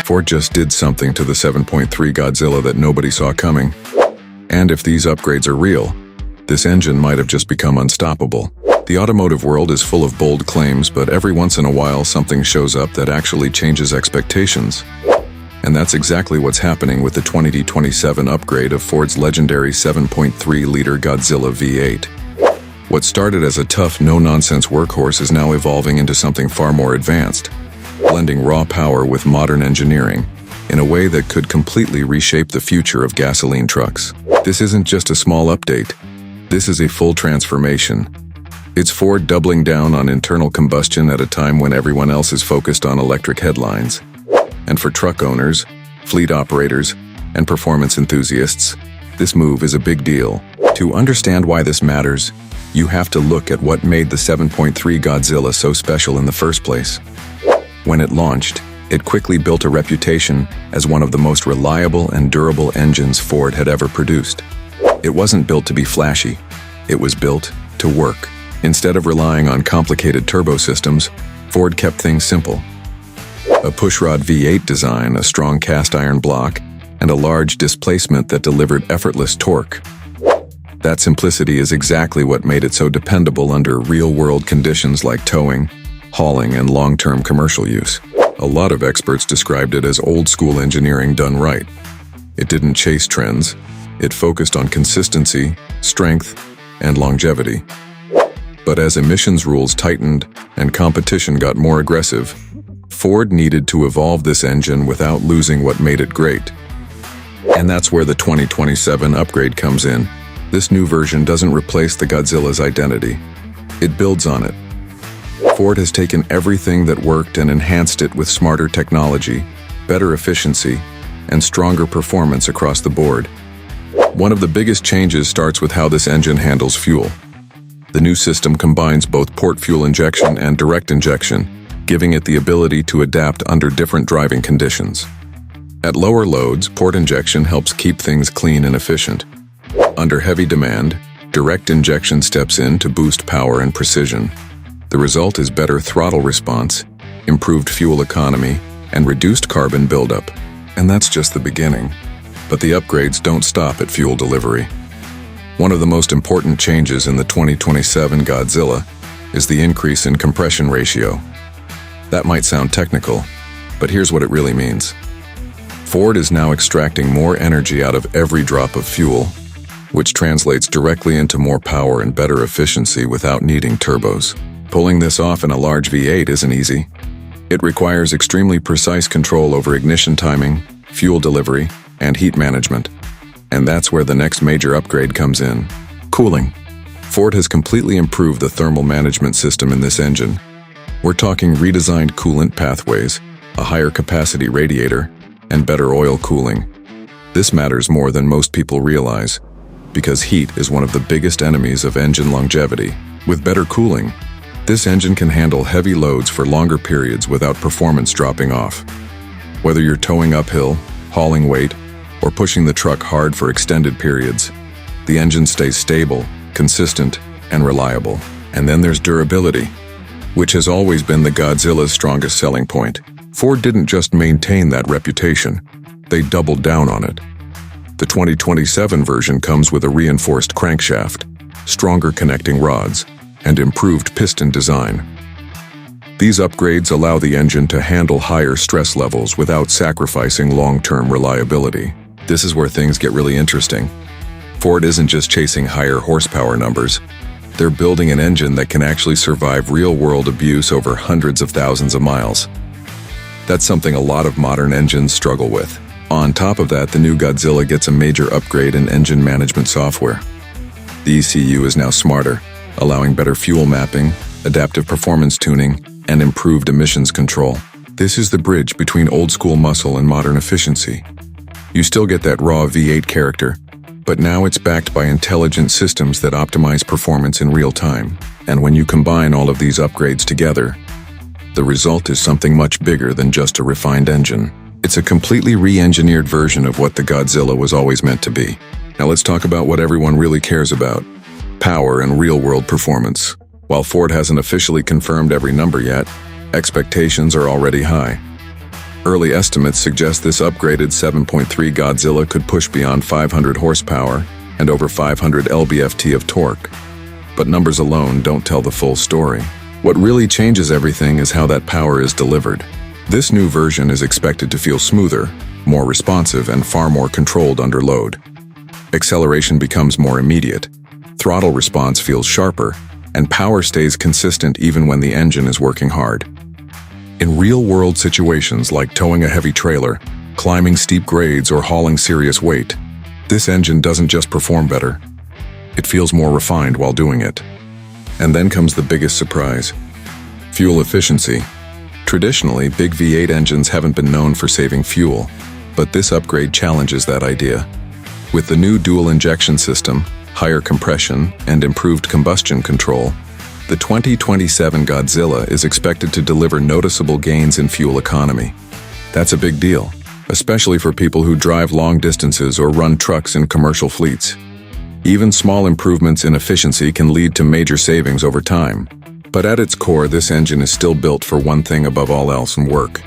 Ford just did something to the 7.3 Godzilla that nobody saw coming. And if these upgrades are real, this engine might have just become unstoppable. The automotive world is full of bold claims, but every once in a while something shows up that actually changes expectations. And that's exactly what's happening with the 2027 upgrade of Ford's legendary 7.3-liter Godzilla V8. What started as a tough, no-nonsense workhorse is now evolving into something far more advanced, blending raw power with modern engineering in a way that could completely reshape the future of gasoline trucks. This isn't just a small update. This is a full transformation. It's Ford doubling down on internal combustion at a time when everyone else is focused on electric headlines. And for truck owners, fleet operators, and performance enthusiasts, this move is a big deal. To understand why this matters, you have to look at what made the 7.3 Godzilla so special in the first place. When it launched, it quickly built a reputation as one of the most reliable and durable engines Ford had ever produced. It wasn't built to be flashy. It was built to work. Instead of relying on complicated turbo systems, Ford kept things simple. A pushrod V8 design, a strong cast iron block, and a large displacement that delivered effortless torque. That simplicity is exactly what made it so dependable under real-world conditions like towing, hauling, and long-term commercial use. A lot of experts described it as old-school engineering done right. It didn't chase trends. It focused on consistency, strength, and longevity. But as emissions rules tightened and competition got more aggressive, Ford needed to evolve this engine without losing what made it great. And that's where the 2027 upgrade comes in. This new version doesn't replace the Godzilla's identity. It builds on it. Ford has taken everything that worked and enhanced it with smarter technology, better efficiency, and stronger performance across the board. One of the biggest changes starts with how this engine handles fuel. The new system combines both port fuel injection and direct injection, giving it the ability to adapt under different driving conditions. At lower loads, port injection helps keep things clean and efficient. Under heavy demand, direct injection steps in to boost power and precision. The result is better throttle response, improved fuel economy, and reduced carbon buildup. And that's just the beginning. But the upgrades don't stop at fuel delivery. One of the most important changes in the 2027 Godzilla is the increase in compression ratio. That might sound technical, but here's what it really means. Ford is now extracting more energy out of every drop of fuel, which translates directly into more power and better efficiency without needing turbos. Pulling this off in a large V8 isn't easy. It requires extremely precise control over ignition timing, fuel delivery, and heat management. And that's where the next major upgrade comes in: cooling. Ford has completely improved the thermal management system in this engine. We're talking redesigned coolant pathways, a higher capacity radiator, and better oil cooling. This matters more than most people realize, because heat is one of the biggest enemies of engine longevity. With better cooling, this engine can handle heavy loads for longer periods without performance dropping off. Whether you're towing uphill, hauling weight, or pushing the truck hard for extended periods, the engine stays stable, consistent, and reliable. And then there's durability, which has always been the Godzilla's strongest selling point. Ford didn't just maintain that reputation, they doubled down on it. The 2027 version comes with a reinforced crankshaft, stronger connecting rods, and improved piston design. These upgrades allow the engine to handle higher stress levels without sacrificing long-term reliability. This is where things get really interesting. Ford isn't just chasing higher horsepower numbers. They're building an engine that can actually survive real-world abuse over hundreds of thousands of miles. That's something a lot of modern engines struggle with. On top of that, the new Godzilla gets a major upgrade in engine management software. The ECU is now smarter, allowing better fuel mapping, adaptive performance tuning, and improved emissions control. This is the bridge between old-school muscle and modern efficiency. You still get that raw V8 character, but now it's backed by intelligent systems that optimize performance in real time. And when you combine all of these upgrades together, the result is something much bigger than just a refined engine. It's a completely re-engineered version of what the Godzilla was always meant to be. Now let's talk about what everyone really cares about: power and real-world performance. While Ford hasn't officially confirmed every number yet, expectations are already high. Early estimates suggest this upgraded 7.3 Godzilla could push beyond 500 horsepower and over 500 lb-ft of torque. But numbers alone don't tell the full story. What really changes everything is how that power is delivered. This new version is expected to feel smoother, more responsive, and far more controlled under load. Acceleration becomes more immediate, throttle response feels sharper, and power stays consistent even when the engine is working hard. In real-world situations like towing a heavy trailer, climbing steep grades, or hauling serious weight, this engine doesn't just perform better, it feels more refined while doing it. And then comes the biggest surprise: fuel efficiency. Traditionally, big V8 engines haven't been known for saving fuel, but this upgrade challenges that idea. With the new dual injection system, higher compression, and improved combustion control, the 2027 Godzilla is expected to deliver noticeable gains in fuel economy. That's a big deal, especially for people who drive long distances or run trucks in commercial fleets. Even small improvements in efficiency can lead to major savings over time. But at its core, this engine is still built for one thing above all else: work.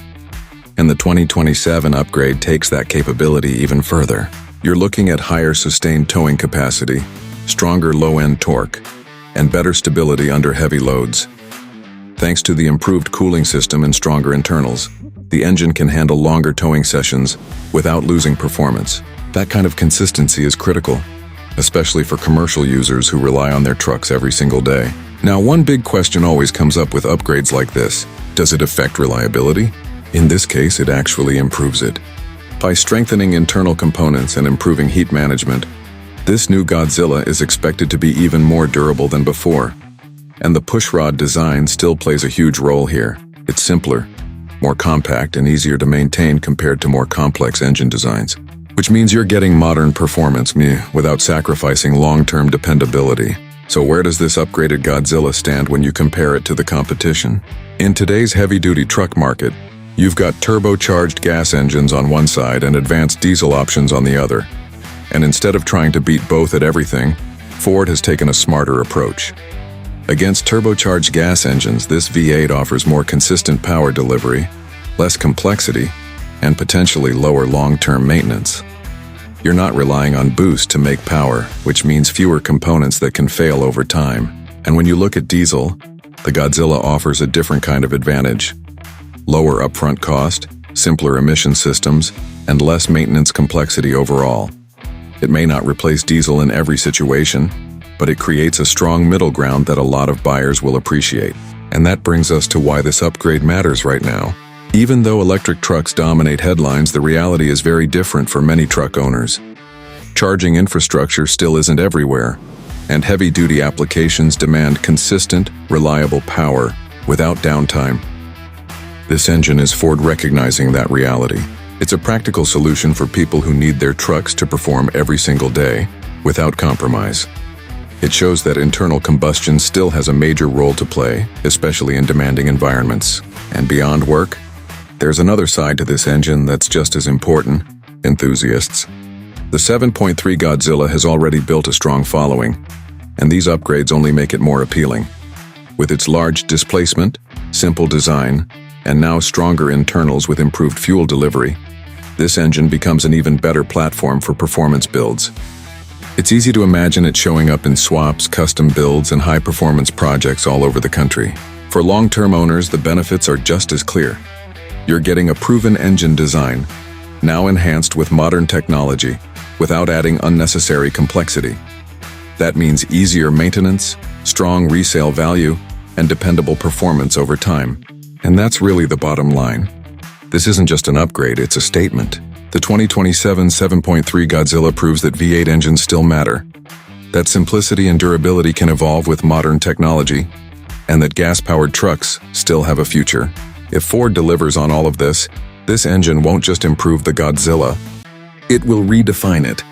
And the 2027 upgrade takes that capability even further. You're looking at higher sustained towing capacity, stronger low-end torque, and better stability under heavy loads. Thanks to the improved cooling system and stronger internals, the engine can handle longer towing sessions without losing performance. That kind of consistency is critical, especially for commercial users who rely on their trucks every single day. Now, one big question always comes up with upgrades like this: does it affect reliability? In this case, it actually improves it. By strengthening internal components and improving heat management, this new Godzilla is expected to be even more durable than before. And the pushrod design still plays a huge role here. It's simpler, more compact, and easier to maintain compared to more complex engine designs, which means you're getting modern performance without sacrificing long-term dependability. So where does this upgraded Godzilla stand when you compare it to the competition? In today's heavy-duty truck market, you've got turbocharged gas engines on one side and advanced diesel options on the other. And instead of trying to beat both at everything, Ford has taken a smarter approach. Against turbocharged gas engines, this V8 offers more consistent power delivery, less complexity, and potentially lower long-term maintenance. You're not relying on boost to make power, which means fewer components that can fail over time. And when you look at diesel, the Godzilla offers a different kind of advantage: lower upfront cost, simpler emission systems, and less maintenance complexity overall. It may not replace diesel in every situation, but it creates a strong middle ground that a lot of buyers will appreciate. And that brings us to why this upgrade matters right now. Even though electric trucks dominate headlines, the reality is very different for many truck owners. Charging infrastructure still isn't everywhere, and heavy-duty applications demand consistent, reliable power without downtime. This engine is Ford recognizing that reality. It's a practical solution for people who need their trucks to perform every single day without compromise. It shows that internal combustion still has a major role to play, especially in demanding environments. And beyond work, there's another side to this engine that's just as important: enthusiasts. The 7.3 Godzilla has already built a strong following, and these upgrades only make it more appealing. With its large displacement, simple design, and now stronger internals with improved fuel delivery, this engine becomes an even better platform for performance builds. It's easy to imagine it showing up in swaps, custom builds, and high-performance projects all over the country. For long-term owners, the benefits are just as clear. You're getting a proven engine design, now enhanced with modern technology, without adding unnecessary complexity. That means easier maintenance, strong resale value, and dependable performance over time. And that's really the bottom line. This isn't just an upgrade, it's a statement. The 2027 7.3 Godzilla proves that V8 engines still matter, that simplicity and durability can evolve with modern technology, and that gas-powered trucks still have a future. If Ford delivers on all of this, this engine won't just improve the Godzilla, it will redefine it.